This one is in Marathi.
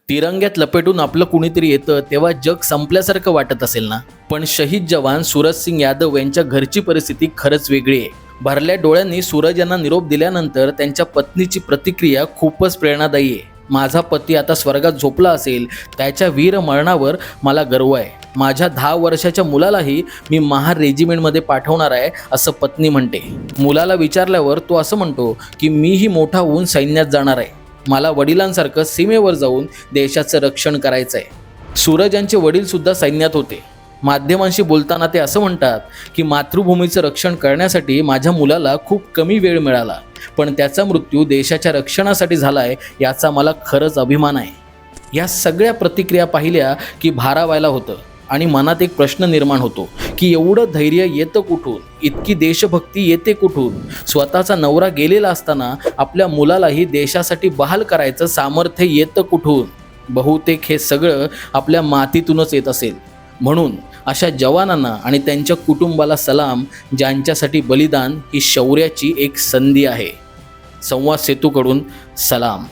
तिरंग्यात लपेटून आपलं कुणीतरी येतं तेव्हा जग संपल्यासारखं वाटत असेल ना. पण शहीद जवान सूरज सिंग यादव यांच्या घरची परिस्थिती खरंच वेगळी आहे. भरल्या डोळ्यांनी सूरज यांना निरोप दिल्यानंतर त्यांच्या पत्नीची प्रतिक्रिया खूपच प्रेरणादायी आहे. माझा पती आता स्वर्गात झोपला असेल, त्याच्या वीर मरणावर मला गर्व आहे. माझ्या 10 वर्षाच्या मुलालाही मी महार रेजिमेंटमध्ये पाठवणार आहे असं पत्नी म्हणते. मुलाला विचारल्यावर तो असं म्हणतो की मीही मोठा होऊन सैन्यात जाणार आहे. मला वडिलांसारखं सीमेवर जाऊन देशाचं रक्षण करायचं आहे. सूरज यांचे वडील सुद्धा सैन्यात होते. माध्यमांशी बोलताना ते असं म्हणतात की मातृभूमीचं रक्षण करण्यासाठी माझ्या मुलाला खूप कमी वेळ मिळाला, पण त्याचा मृत्यू देशाच्या रक्षणासाठी झाला आहे याचा मला खरंच अभिमान आहे. या सगळ्या प्रतिक्रिया पाहिल्या की भारावायला होतं आणि मनात एक प्रश्न निर्माण होतो की एवढं धैर्य येतं कुठून, इतकी देशभक्ती येते कुठून. स्वतःचा नवरा गेलेला असताना आपल्या मुलालाही देशासाठी बहाल करायचं सामर्थ्य येतं कुठून. बहुतेक हे सगळं आपल्या मातीतूनच येत असेल. म्हणून अशा जवानांना आणि त्यांच्या कुटुंबाला सलाम, ज्यांच्यासाठी बलिदान ही शौर्याची एक संधी आहे. संवाद सेतूकडून सलाम.